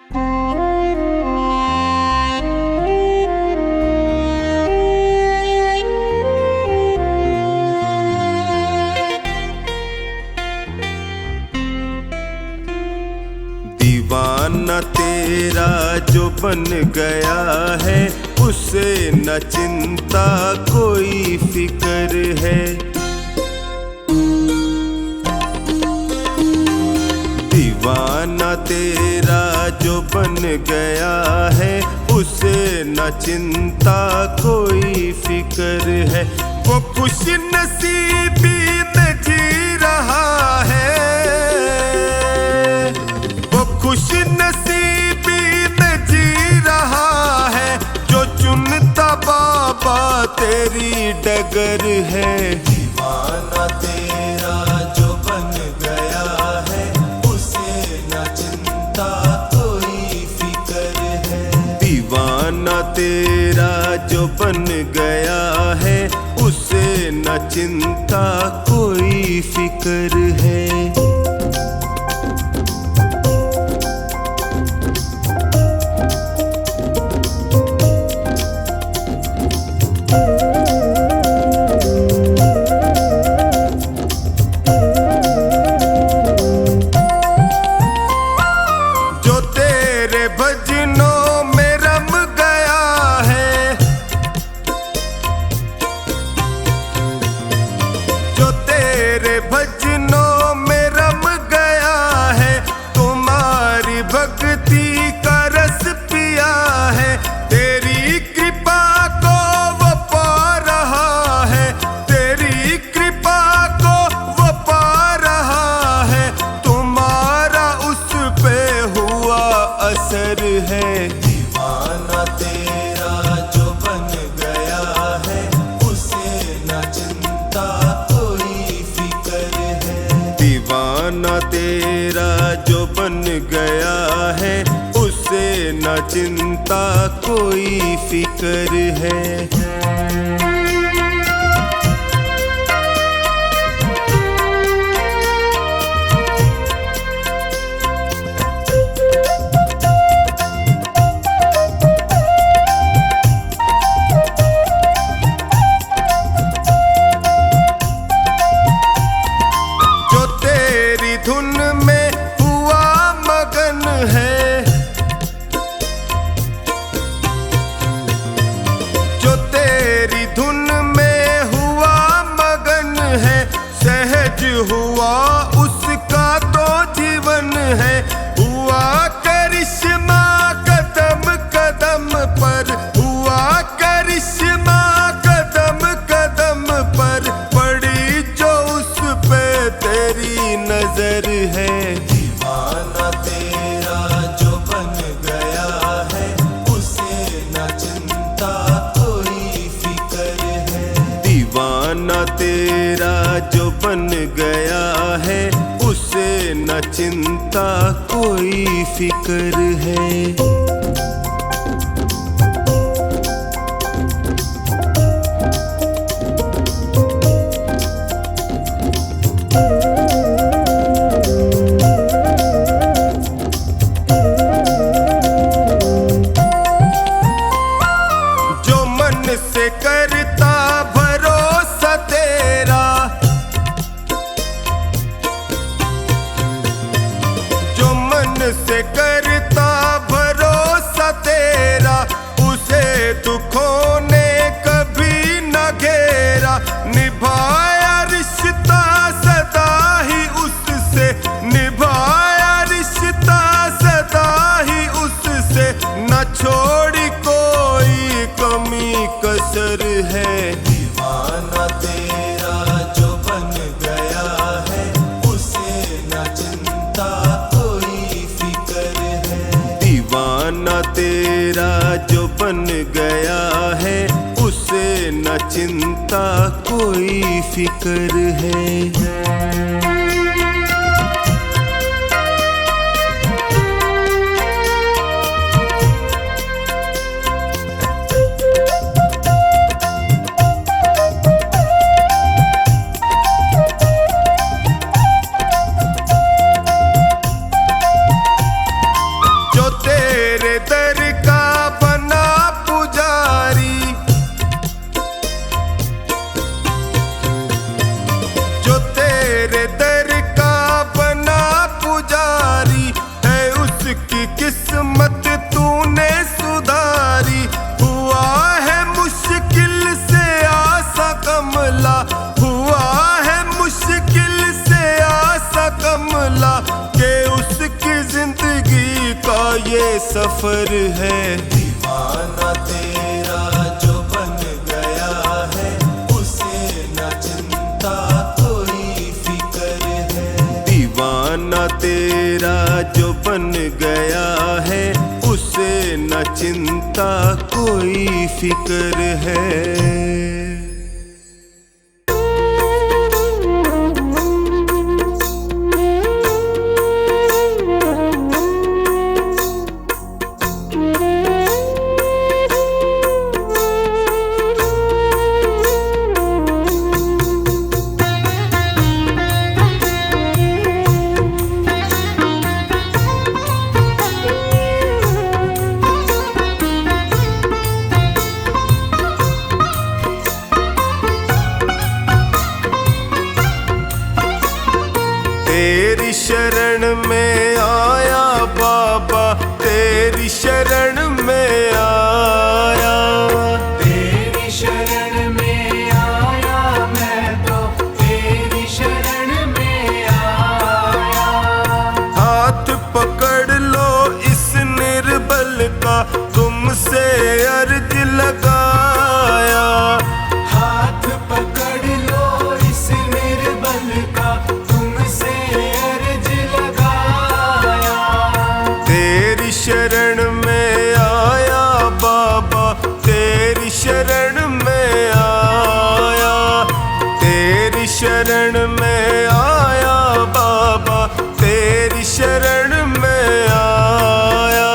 दीवाना तेरा जो बन गया है, उसे न चिंता कोई फिक्र है। दीवाना तेरा जो बन गया है, उसे न चिंता कोई फिक्र है। वो खुश नसीबी में जी रहा है, वो खुश नसीबी में जी रहा है, जो चुनता बाबा तेरी डगर है। दीवाना तेरा जो बन गया है, उसे न चिंता कोई फिक्र है। दीवाना तेरा जो बन गया है, उसे न चिंता कोई फिक्र है। भजनों में रम गया है, तुम्हारी भक्ति का रस पिया है। तेरी कृपा को वो पा रहा है, तेरी कृपा को वो पा रहा है, तुम्हारा उस पे हुआ असर है। दीवाना तेरा जो बन गया है, उसे न चिंता दीवाना तेरा जो बन गया है, उसे न चिंता कोई फिक्र है। धुन में हुआ मगन है, जो तेरी धुन में हुआ मगन है, सहज हुआ उसका तो जीवन है। हुआ करिश्मा कदम कदम पर, हुआ करिश्मा कदम कदम पर, पड़ी जो उस पे तेरी नजर है। दीवाना तेरा जो बन गया है, उसे न चिंता कोई फिक्र है। दीवाना तेरा जो बन गया है, उसे न चिंता कोई फिक्र है। से करता भरोसा तेरा, जो मन से करता भरोसा तेरा, उसे दुखों ने कभी न घेरा। निभाया रिश्ता सदा ही उससे, निभाया रिश्ता सदा ही उससे, न छोड़ी कोई कमी कसर है। दीवाना तेरा जो बन गया है, उसे न चिंता कोई फिक्र है। दीवाना तेरा जो बन गया है, उसे न चिंता कोई फिक्र है। ये सफर है। दीवाना तेरा जो बन गया है, उसे न चिंता कोई फिक्र है। दीवाना तेरा जो बन गया है, उसे न चिंता कोई फिक्र है। तेरी शरण में आया बाबा, तेरी शरण में आया। तेरी शरण में आया मैं तो, तेरी शरण में आया। हाथ पकड़ लो इस निर्बल का, तुमसे अर्ज लगाया। हाथ पकड़ लो इस निर्बल का, तुमसे अर्ज लगाया। तेरी शरण में आया बाबा, तेरी शरण में आया। तेरी शरण में आया बाबा, तेरी शरण में आया।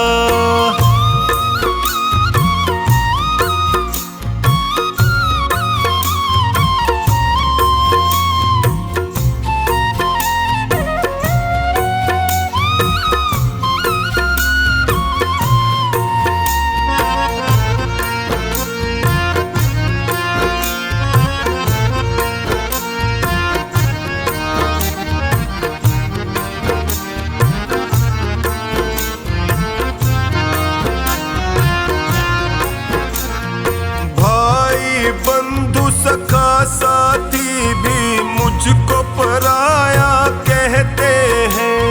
बंधु सखा साथी भी मुझको पराया कहते हैं।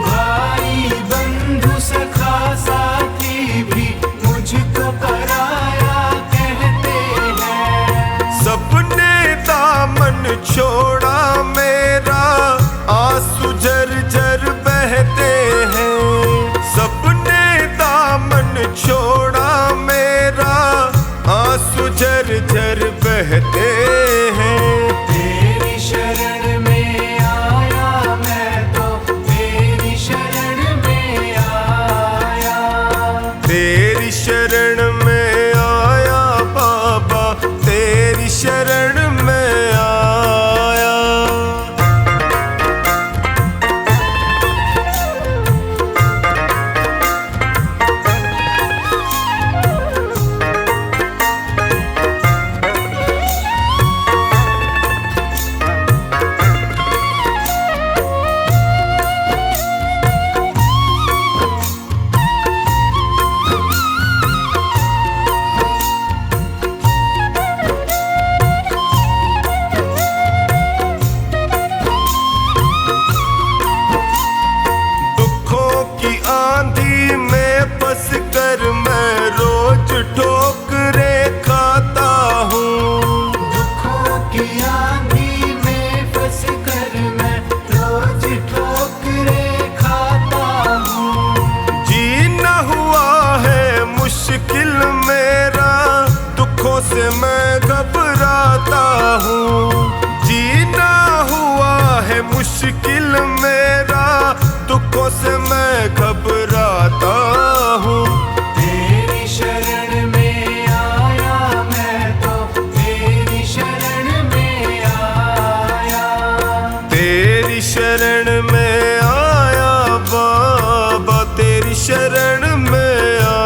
भाई बंधु सखा साथी भी मुझको पराया कहते हैं। सबने दामन छोड़ा मेरा, आंसू झरझर बहते हैं। सबने दामन छोड़ा मेरा, आंसू झरझर बहते हैं। तेरी शरण में आया मैं तो, तेरी शरण में आया। तेरी शरण में आया बाबा, तेरी शरण में आया। से मैं घबराता हूँ। जीना हुआ है मुश्किल मेरा, दुखों से मैं घबराता हूँ। तेरी शरण में आया मैं तो, तेरी शरण में आया। तेरी शरण में आया बाबा, तेरी शरण में आया।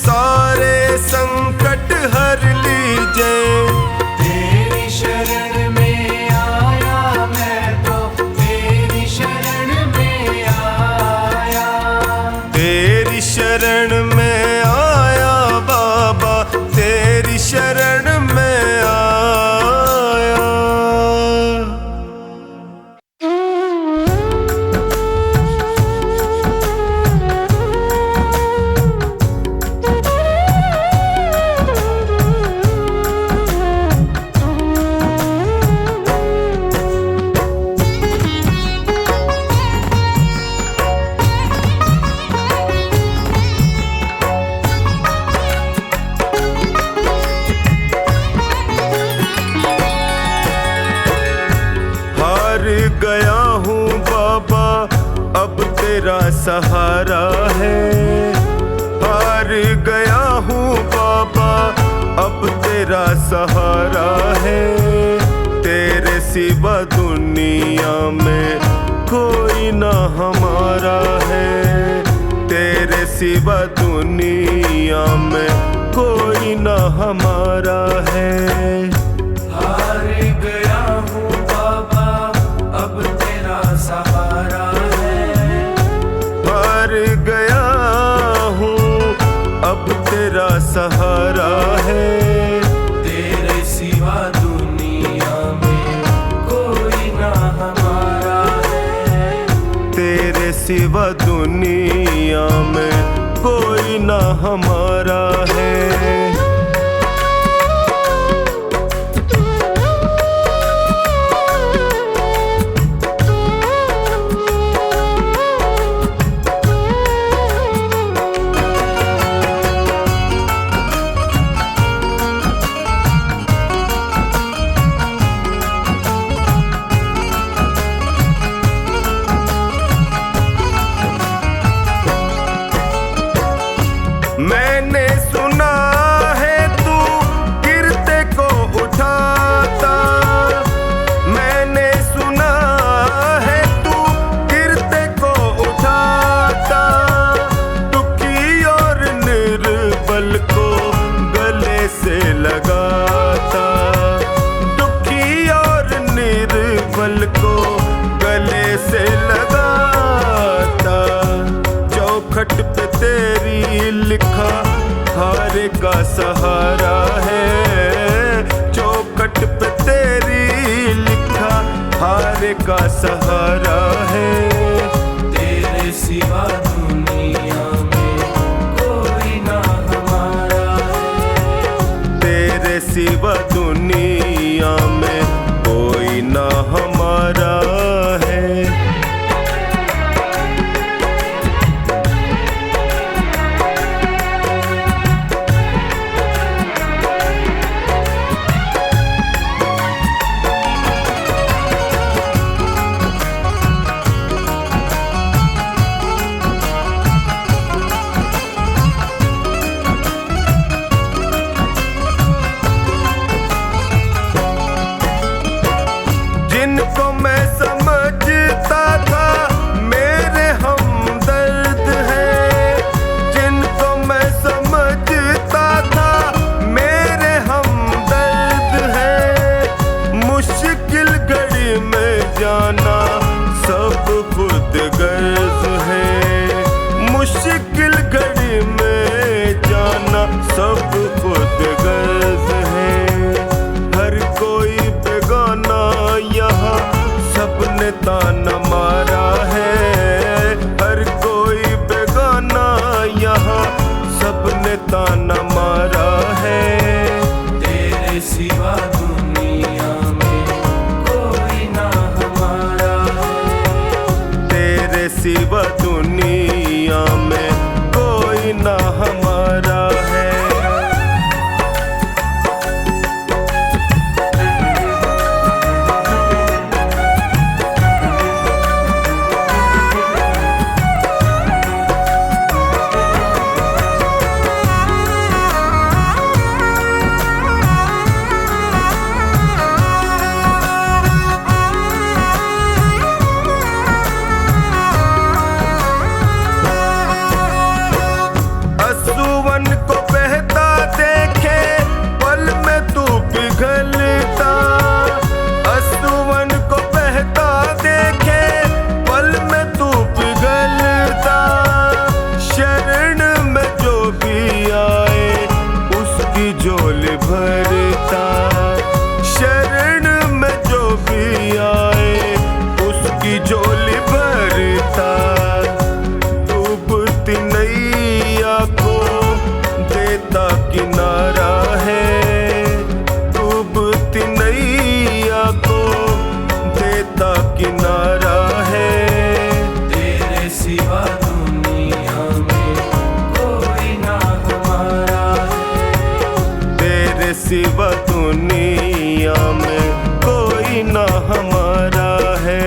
सारे संकट हर लीजे। तेरी शरण में आया मैं तो, तेरी शरण में आया। तेरी शरण में आया बाबा, तेरी शरण में आया। हार गया हूँ बाबा, अब तेरा सहारा है। हार गया हूँ बाबा, अब तेरा सहारा है। तेरे सिवा दुनिया में कोई ना हमारा है। तेरे सिवा दुनिया में कोई ना हमारा है। हार गया हूँ बाबा, अब तेरा सहारा है। हार गया हूँ, अब तेरा सहारा है। तेरे सिवा दुनिया में कोई ना हमारा है। तेरे सिवा दुनिया में कोई ना हमारा है। मैंने सुना है तू गिरते को उठाता। मैंने सुना है तू गिरते को उठाता। दुखी और निर्बल को गले से लगाता। दुखी और निर्बल को गले से लगाता। चौखट पे तेरी लिखा हार का सहारा है। चौखट पे तेरी लिखा हार का सहारा है। तेरे सिवा दुनिया में कोई ना हमारा है। तेरे सिवा दुनिया में कोई ना हमारा है। उसकी झोली भरता। शरण में जो भी आए उसकी झोली भरता। डूबती नैया को देता किनारा है। डूबती नैया को देता किनारा है। तेरे सिवा दुनिया में कोई ना हमारा है। तेरे सिवा दुनिया में कोई ना हमारा है।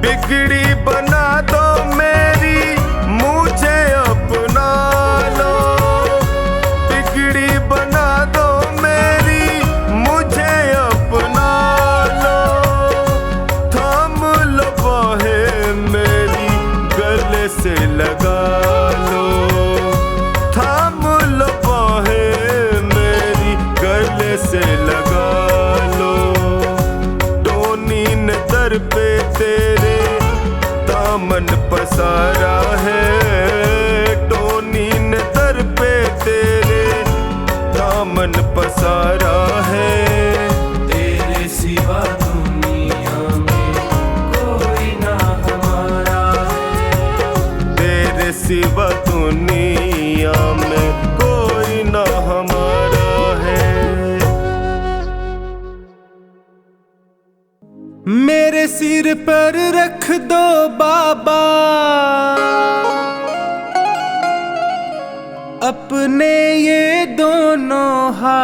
बिगड़ी बना दो मेरी मुझे अपना लो। बिगड़ी बना दो मेरी मुझे अपना लो। थाम लो बाहें मेरी गले से लगा लो। थाम लो बाहें मेरी गले से लगा लो। टोनी ने दर पे तेरे दामन पसारा है। टोनी ने दर पे तेरे दामन पसारा है। तेरे सिवा दुनिया में कोई ना हमारा है। तेरे सिवा दुनिया में कोई ना हमारा है। मेरे सिर पर रख दो बाबा अपने ये दोनों हाथ।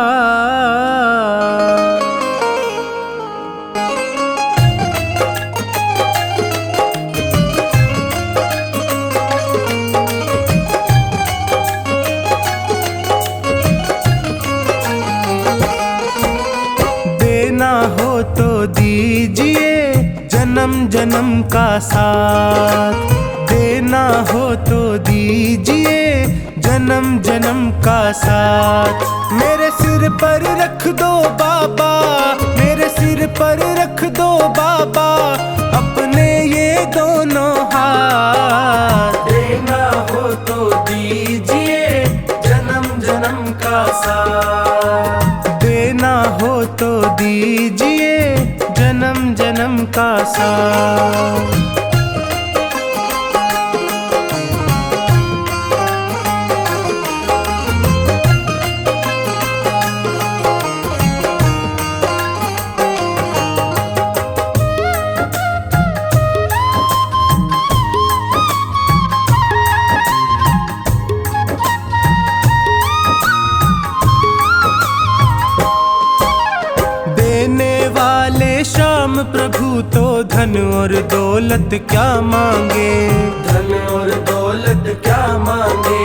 देना हो तो दीजिए जन्म जन्म का साथ। देना हो तो दीजिए जन्म जन्म का साथ। मेरे सिर पर रख दो बाबा, मेरे सिर पर रख दो बाबा अपने ये दोनों हाथ। देना हो तो दीजिए जन्म जन्म का साथ। देना हो तो दीजिए जन्म जन्म का साथ। श्याम प्रभु तो धन और दौलत क्या मांगे। धन और दौलत क्या मांगे।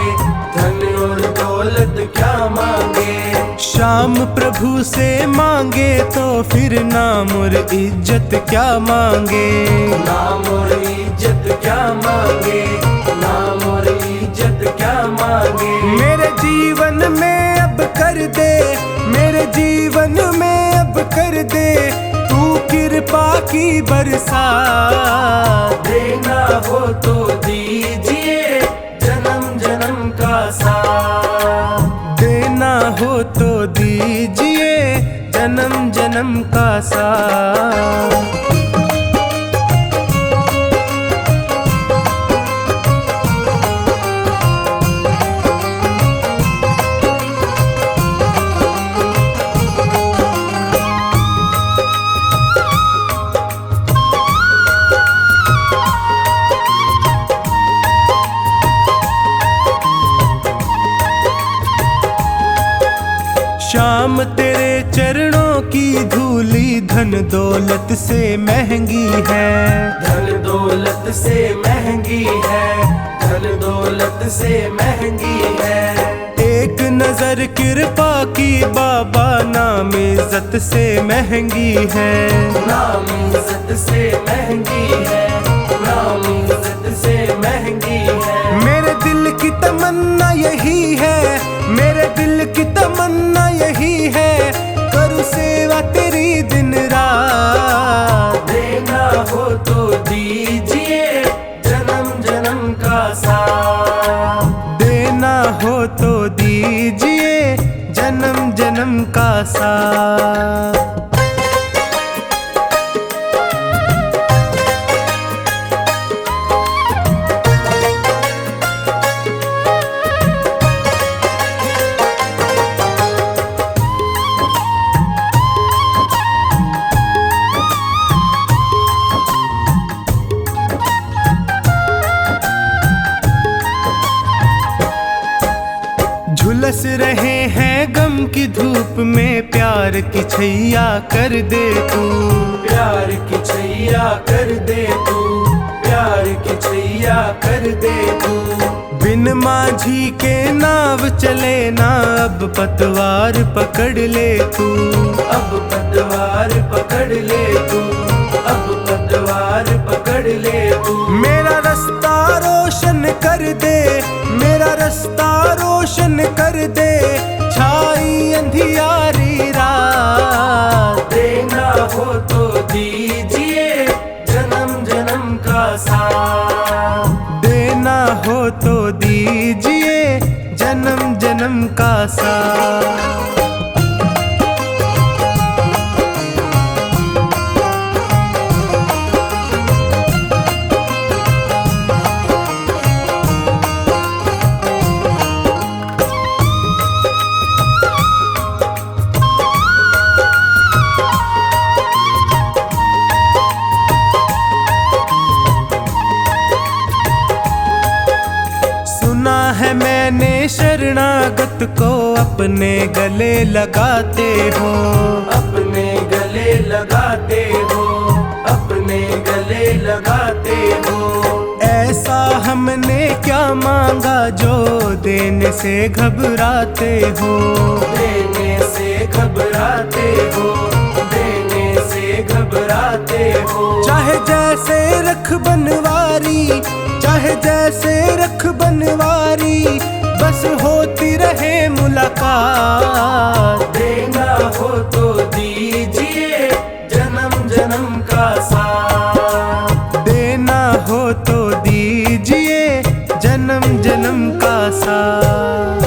धन और दौलत क्या मांगे। श्याम प्रभु से मांगे तो फिर नाम और इज्जत क्या मांगे। नाम और इज्जत क्या मांगे। नाम और इज्जत क्या मांगे। मेरे जीवन में अब कर दे, मेरे जीवन में अब कर दे तू कृपा की बरसात। देना हो तो दीजिए जन्म जन्म का साथ। देना हो तो दीजिए जन्म जन्म का साथ। श्याम तेरे चरणों की धूली धन दौलत से महंगी है। धन दौलत से महंगी है। धन दौलत से महंगी है। एक नजर कृपा की बाबा नाम इज्जत इज्जत से महंगी है, नाम इज्जत से महंगी है, नाम इज्जत से महंगी है। मेरे दिल की तमन्ना यही है, मेरे दिल की तमन्ना यही है, करूँ सेवा तेरी दिन रात। देना हो तो दीजिए जन्म जन्म का साथ, देना हो तो दीजिए जन्म जन्म का साथ। झुलस रहे हैं गम की धूप में, प्यार की छैया कर दे तू, प्यार की छैया कर दे तू, प्यार की छैया कर दे तू। बिन माझी के नाव चले ना, अब पतवार पकड़ ले तू, अब पतवार पकड़ ले तू, अब पतवार पकड़ ले तू। मेरा रास्ता रोशन कर दे, मेरा रास्ता रोशन कर दे, छाई अंधियारी रात। देना हो तो दीजिए जन्म जन्म का साथ, देना हो तो दीजिए जन्म जन्म का साथ। सुना है मैंने शरणागत को अपने गले लगाते हो, अपने गले लगाते हो, अपने गले लगाते हो। ऐसा हमने क्या मांगा जो देने से घबराते हो, देने से घबराते हो, देने से घबराते हो। चाहे जैसे रख बनवारी, चाहे जैसे रख बनवारी, बस होती रहे मुलाकात। देना हो तो दीजिए जन्म जन्म का साथ, देना हो तो दीजिए जन्म जन्म का साथ।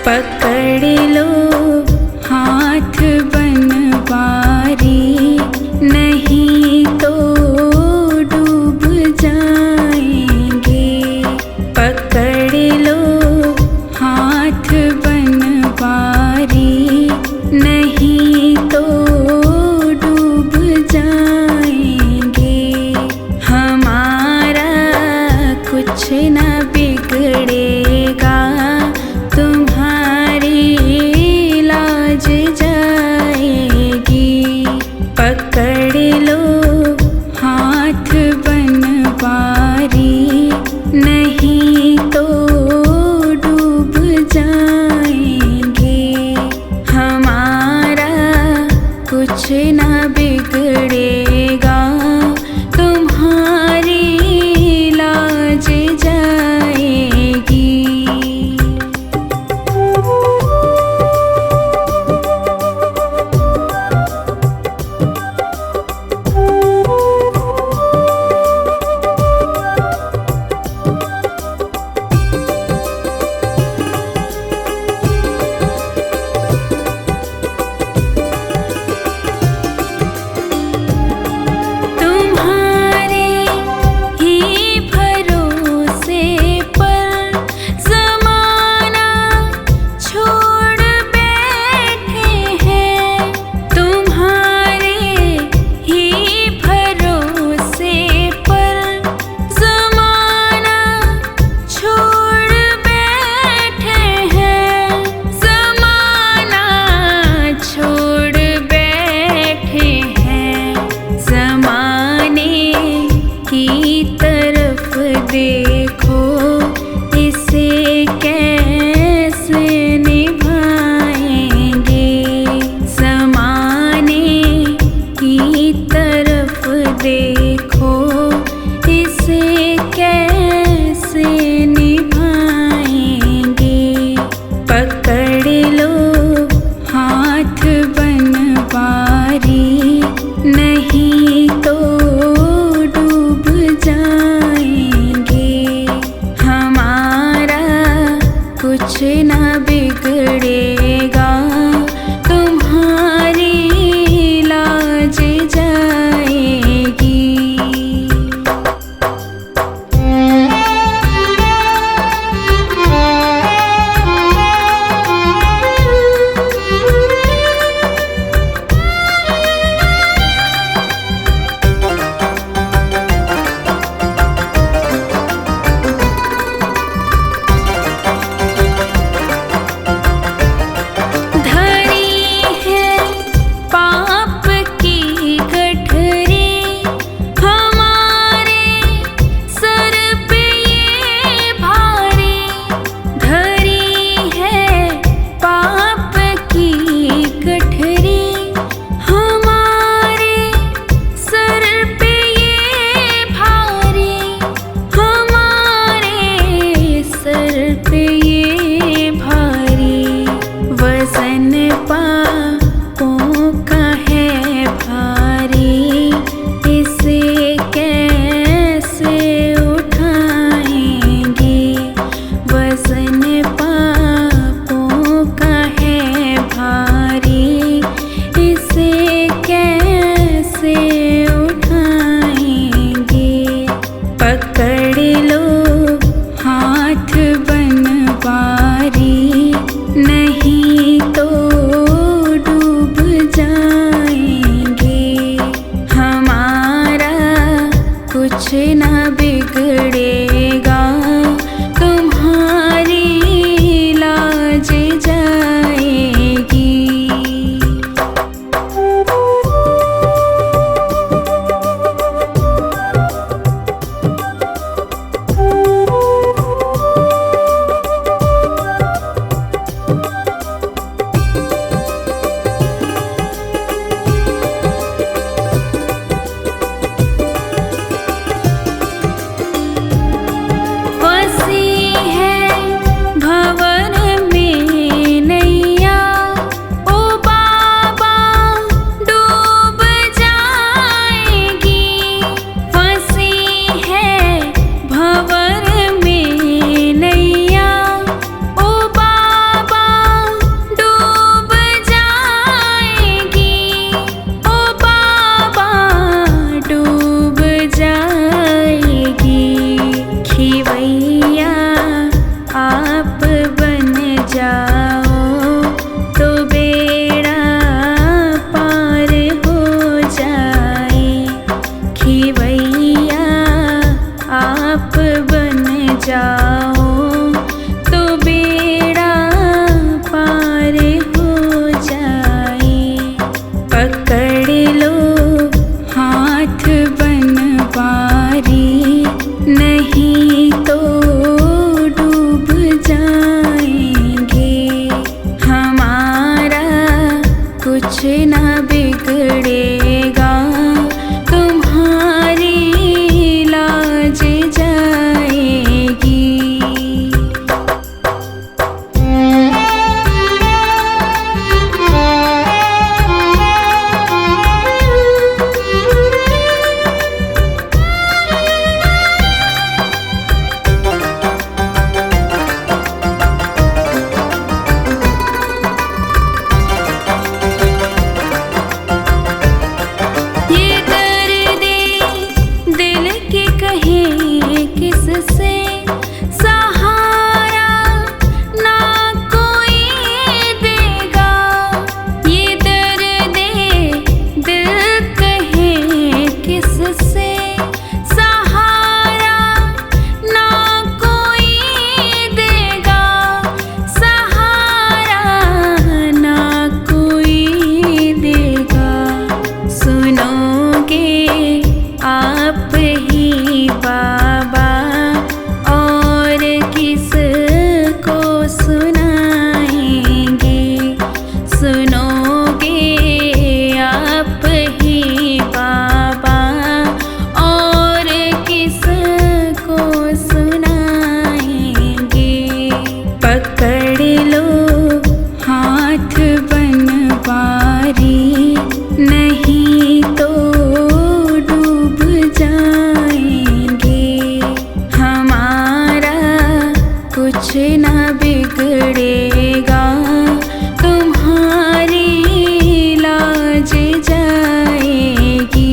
पकड़ लो हाथ बनवारी, नहीं तो डूब जाएंगे। पकड़ लो हाथ बनवारी, नहीं तो डूब जाएंगे। हमारा कुछ न बिगड़ेगा, तुम्हारी लाज जाएगी। पकड़ लो हाथ बनवारी, नहीं तो डूब जाएंगे। हमारा कुछ न बिगड़ेगा, तुम्हारी लाज जाएगी। खेवैया आप बन जाओ तो बेड़ा पार हो जाए। खेवैया आप बन जाओ तो बेड़ा पार हो जाए। पकड़ लो हाथ बनवारी, नहीं तो डूब जाएंगे। हमारा कुछ ना बिगड़ेगा, तुम्हारी लाज जाएगी। ये दर्दे दिल के कहे किससे, सहारा ना कोई देगा। ये दर्दे दिल कहे किससे, सहारा ना कोई देगा। सहारा ना कोई देगा। सुनोगे आप ही बाबा, और किस को सुनाएंगे। सुनोगे आप ही बाबा, और किस को सुनाएंगे। पकड़ लो हाथ बनवारी, नहीं तो डूब जाएंगे। हमारा कुछ ना बिगड़ेगा, तुम्हारी लाज जाएगी।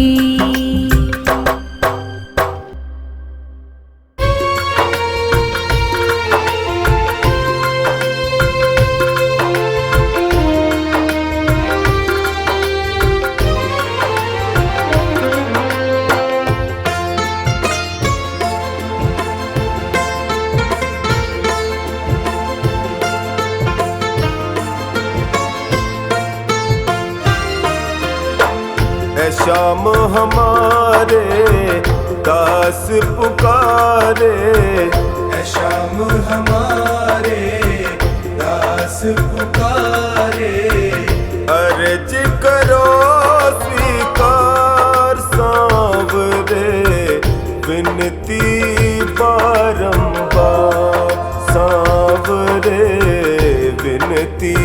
ऐ शाम हमारे दास पुकारे। ऐ शाम हमारे दास पुकारे। अर्ज करो स्वीकार सांवरे, विनती बारंबार सांवरे, विनती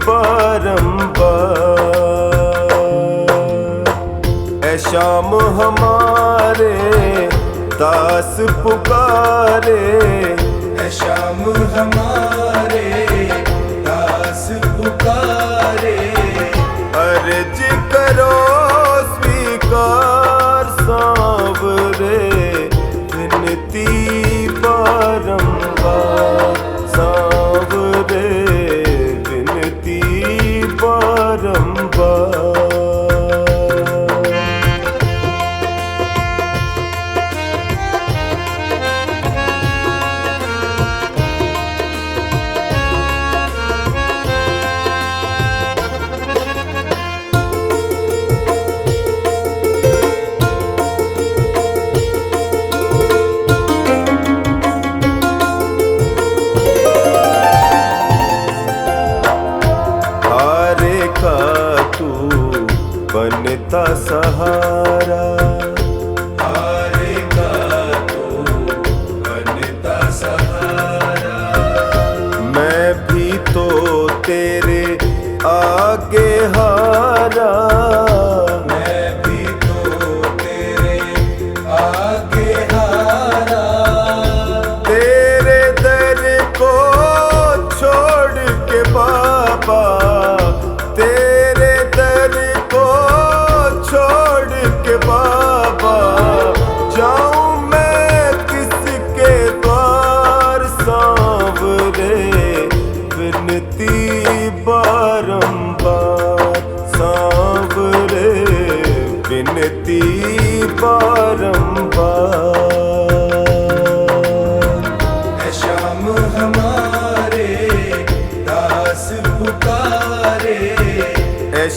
बारंबार। ऐ शाम हमारे दास पुकारे। ऐ शाम हमारे दास पुकारे। अर्ज करो स्वीकार सांवरे, विनती बारंबार सांवरे, विनती बारंबार।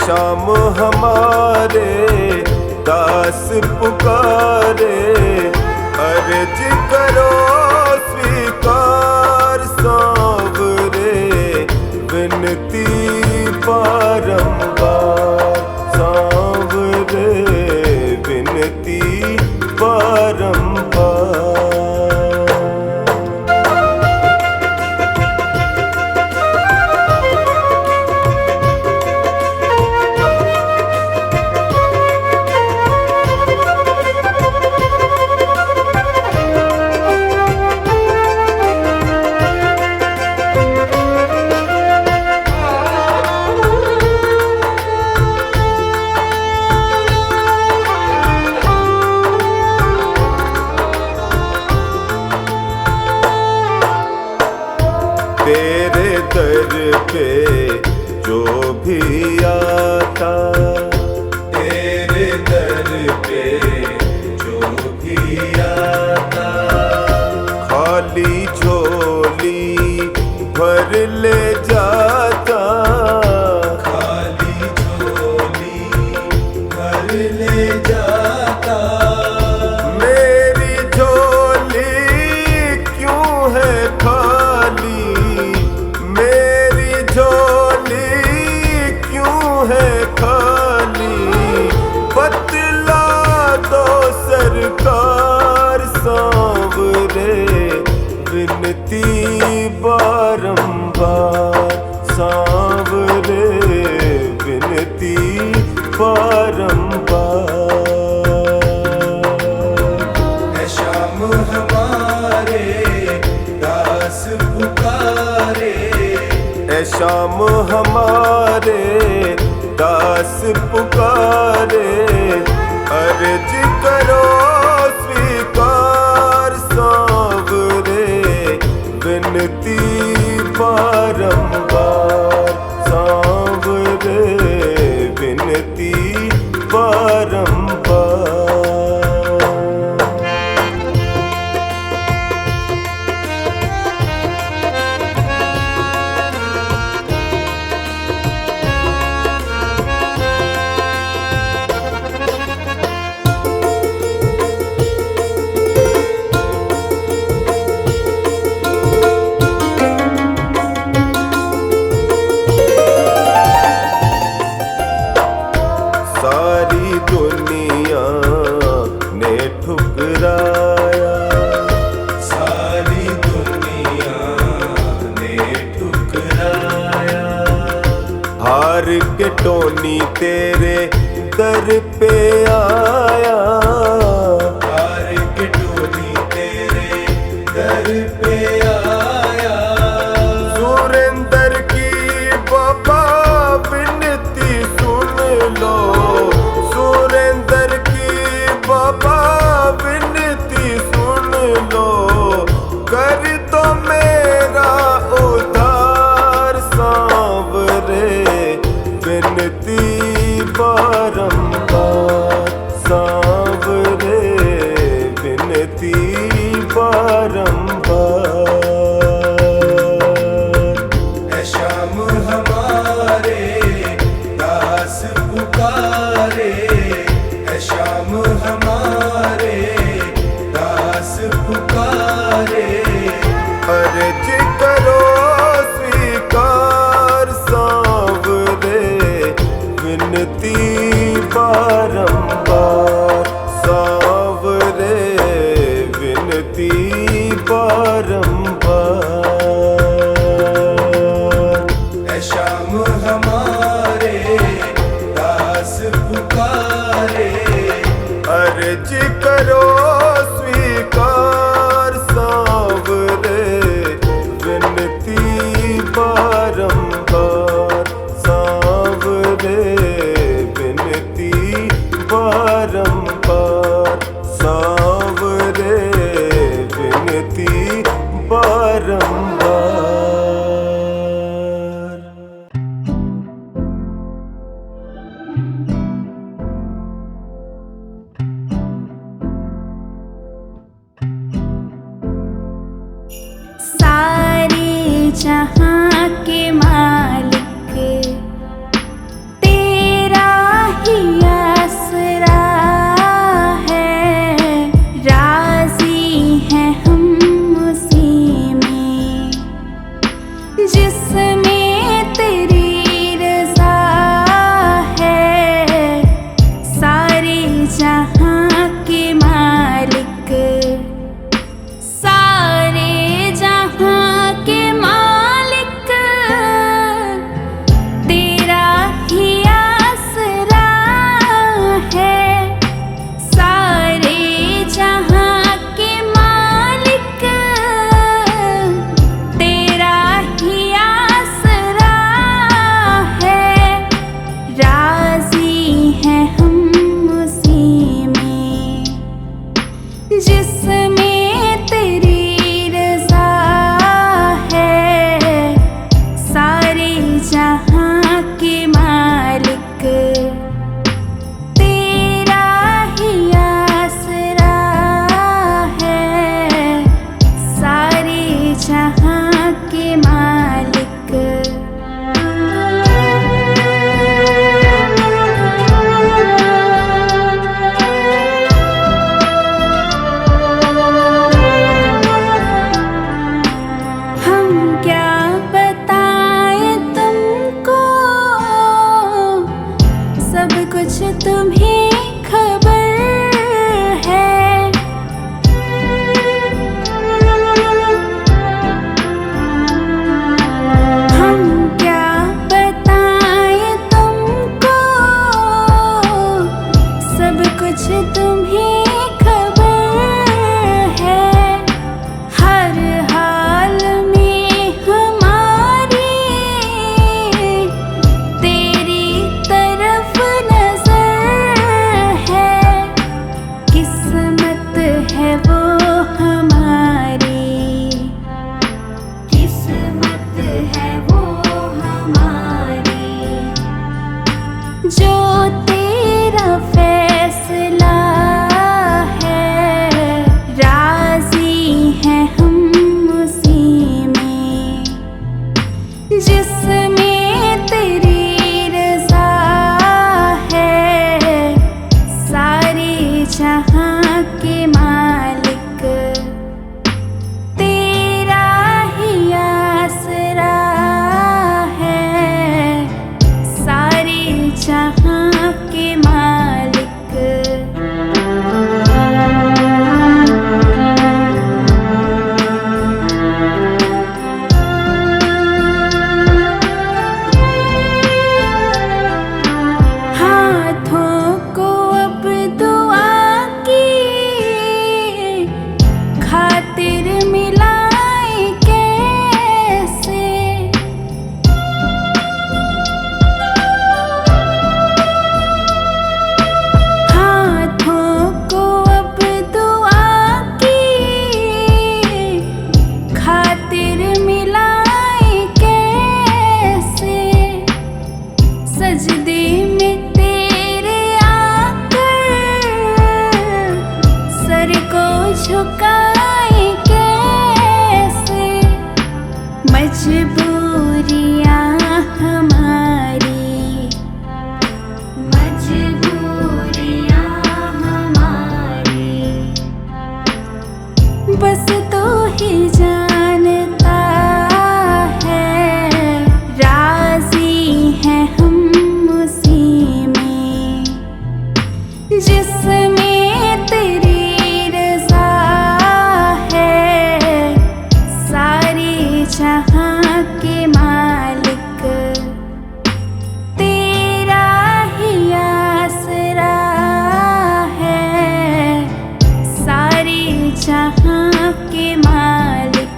शाम हमारे दास पुकारे, अर्ज करो स्वीकार सांवरे, विनती बारंबार सांवरे, विनती बारंबार। तेरे दर पे जो भी आता, तेरे दर पे जो भी आता, खाली झोली भर ले जाता, खाली झोली भर ले जाता। मेरी झोली क्यों है खाली, मेरी झोली क्यों है खाली, बतला दो सरकार सांवरे, विनती बारंबार सांवरे, विनती बारंबार। है शाम हमारे दास पुकारे, ऐ शाम हमारे दास पुकारे, अर्ज करो स्वीकार सांवरे, विनती बारंबार सांवरे, विनती बारंबार। सारी दुनिया ने ठुकराया, सारी दुनिया ने ठुकराया, हार के टोनी तेरे दर पे आया, हार के टोली तेरे दर पे आया। सुरेंद्र की बाबा विनती सुन लो, सुरेंद्र की बाबा विनती सुन लो, कर दो मेरा उद्धार सांवरे, विनती बारंबार सांवरे, विनती बारंबार। है शाम हमारे दास पुकारे, है शाम हमारे दास पुकारे, अर्ज करो स्वीकार सांवरे, विनती बारंबार सांवरे, विनती बारंबार। है शाम हमारे दास पुकारे, अर्ज करो स्वीकार सांवरे, विनती बारंबार सांवरे, विनती बारंबार सांवरे, विनती बारंबार। सारे जहाँ के मालिक तेरे जहां के मालिक। हम क्या बताएं तुमको, सब कुछ तुम्हें खबर है। हम क्या बताएं तुमको, सब कुछ तुम्हें खबर है। हर हाल में हमारी तेरी तरफ नजर है। किस्मत है वो हमारी, किस्मत है वो हमारी। जो तेरा फैसला है, राजी हैं हम उसी में। जिसमें तेरी रज़ा है, सारे जहां के मालिक। तेरा ही आसरा है, सारे जहां के मालिक। हाथों को अब दुआ की खातिर मिलाए कैसे। हाथों को अब दुआ की खातिर मिलाए कैसे। सजदे में तेरे आकर सर को झुकाए कैसे। मजबूरियां हमारी, मजबूरियां हमारी। बस तू ही जानता है, राजी हैं हम उसी में। जिसमें तेरी रज़ा है, सारे जहां के मालिक। तेरा ही आसरा है, सारे जहां के मालिक।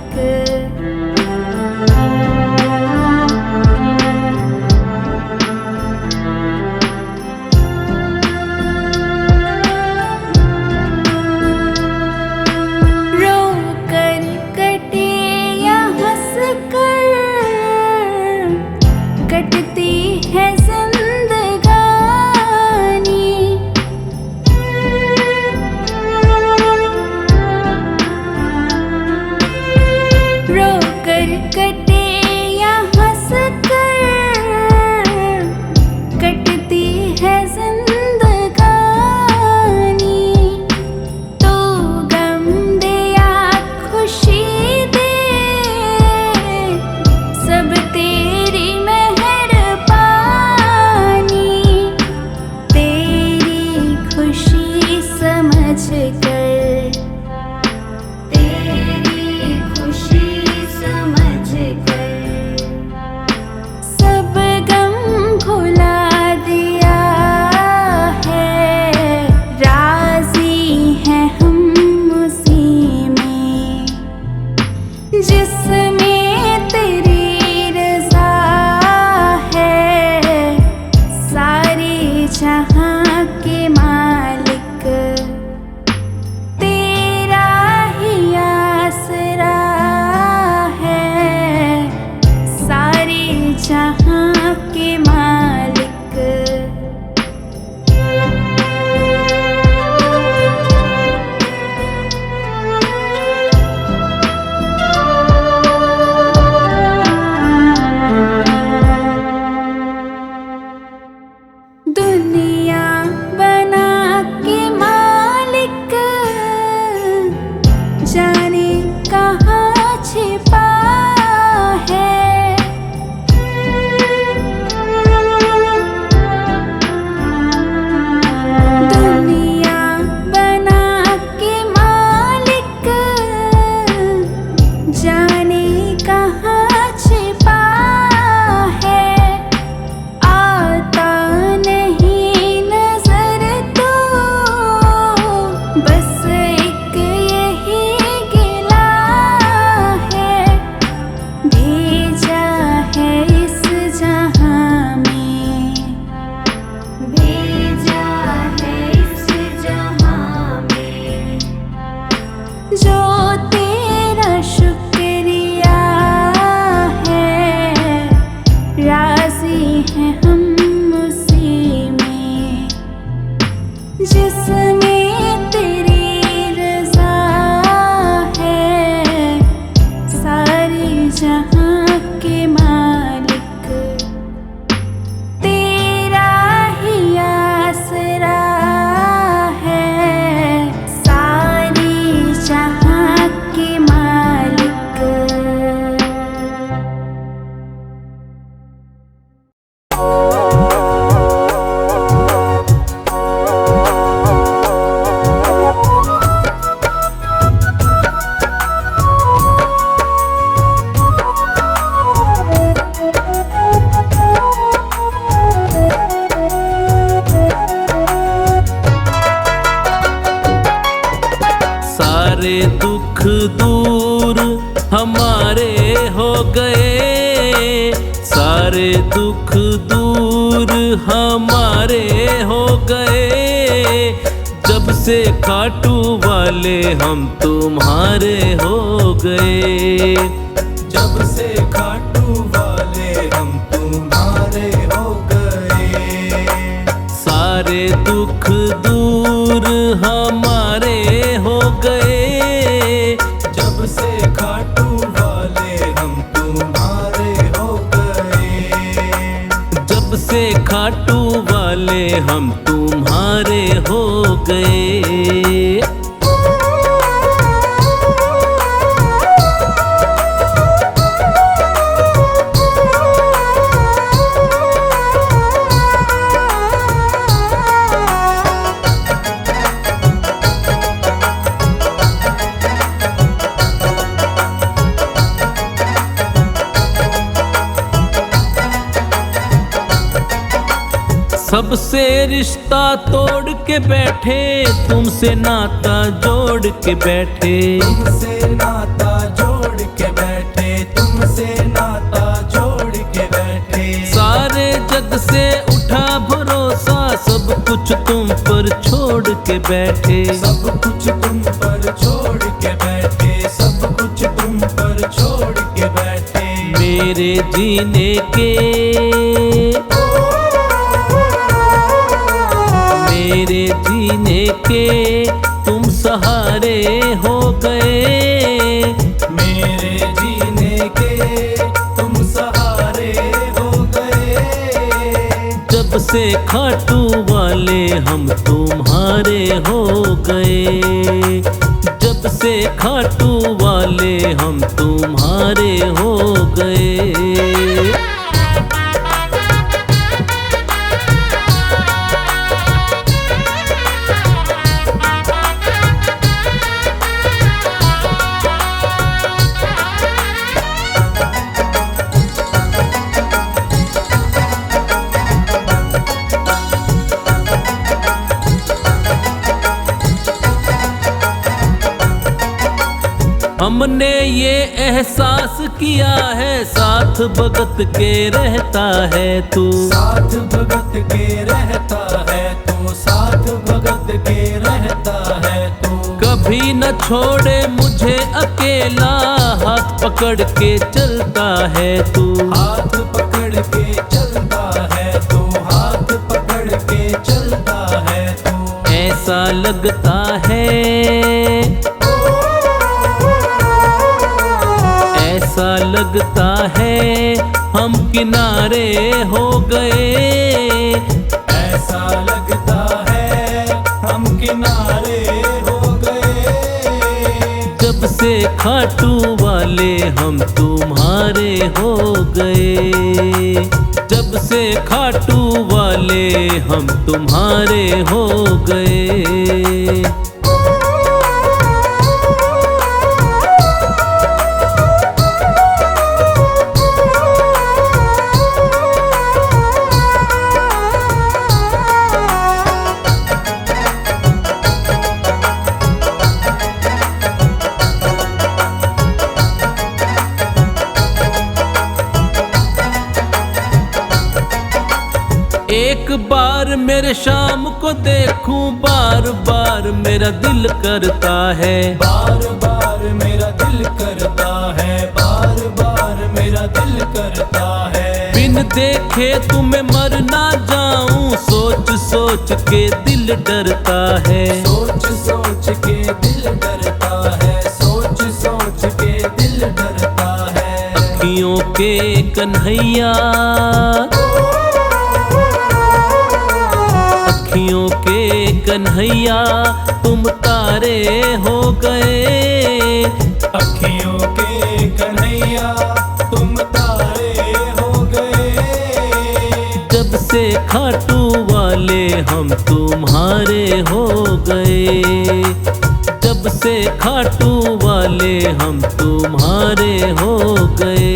रो कर कटे या हंस कर, कटती है जिंदगानी। रो कर कटे या हंस कर, कटती है जिंदगानी। तो गम दे या खुशी दे, सब तेरी मेहरबानी। तेरी खुशी समझ कर, तेरी खुशी समझ कर, सब गम भुला दिया है। राजी हैं हम उसी में, जिसमें तेरी रज़ा है, सारे जहां के मालिक। तेरा ही आसरा है, सारे जहां के मालिक। जाने कहाँ छिपा है, आता नहीं नजर तो बस एक यही गिला है, भेजा है इस जहां में, भेजा है इस जहां में, जो तेरा शुक्रिया है, राजी हैं हम उसी में, जिसमें तेरी रज़ा है, सारे जहां के मालिक तेरा ही आसरा है, सारे जहां के मालिक। सारे दुख दूर हमारे हो गए, सारे दुख दूर हमारे हो गए, जब से खाटू वाले हम तुम्हारे हो गए, जब से खाटू वाले हम तुम्हारे हो गए, सारे दुख दूर हमारे हो गए, जब से खाटू वाले हम तुम्हारे हो गए, जब से खाटू वाले हम तुम्हारे हो गए। सबसे रिश्ता तोड़ के बैठे, तुमसे नाता जोड़ के बैठे, तुमसे नाता जोड़ के बैठे, तुमसे नाता जोड़ के बैठे, सारे जग से उठा भरोसा, सब कुछ तुम पर छोड़ के बैठे, सब कुछ तुम पर छोड़ के बैठे, सब कुछ तुम पर छोड़ के बैठे, मेरे जीने के, मेरे जीने के तुम सहारे हो गए, मेरे जीने के तुम सहारे हो गए, जब से खाटू वाले हम तुम्हारे हो गए, जब से खाटू वाले हम तुम्हारे हो गए। हमने ये एहसास किया है, साथ भगत के रहता है तू, साथ भगत के रहता है तू, साथ भगत के रहता है तू, कभी न छोड़े मुझे अकेला, हाथ पकड़ के चलता है तू, हाथ पकड़ के चलता है तू, हाथ पकड़ के चलता है तू, ऐसा लगता है, ऐसा लगता है हम किनारे हो गए, ऐसा लगता है हम किनारे हो गए, जब से खाटू वाले हम तुम्हारे हो गए, जब से खाटू वाले हम तुम्हारे हो गए। एक बार मेरे शाम को देखूं, बार बार मेरा दिल करता है, बार बार मेरा दिल करता है, बार बार मेरा दिल करता है। बिन देखे तुम्हें मर ना जाऊं, सोच सोच के दिल डरता है, सोच सोच के दिल डरता है, सोच सोच के दिल डरता है। अखियों के कन्हैया, अखियों के कन्हैया तुम तारे हो गए, अखियों के कन्हैया तुम तारे हो गए। जब से खाटू वाले हम तुम्हारे हो गए, जब से खाटू वाले हम तुम्हारे हो गए।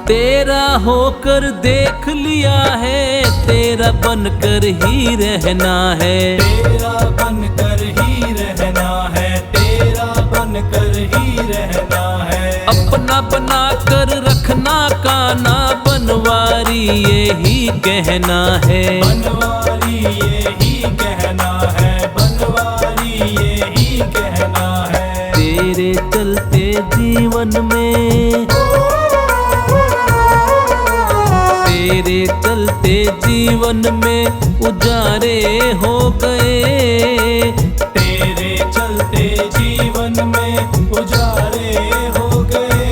तेरा होकर देख लिया है, तेरा बनकर ही रहना है, तेरा बनकर ही रहना है, तेरा बनकर ही रहना है। अपना बना कर रखना काना, बनवारी यही कहना है, बनवारी यही कहना है, बनवारी यही कहना है। तेरे चलते जीवन में, तेरे चलते जीवन में उजारे हो गए, तेरे चलते जीवन में उजारे हो गए।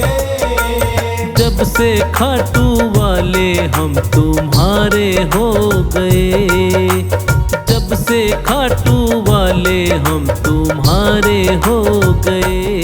जब से खाटू वाले हम तुम्हारे हो गए, जब से खाटू वाले हम तुम्हारे हो गए।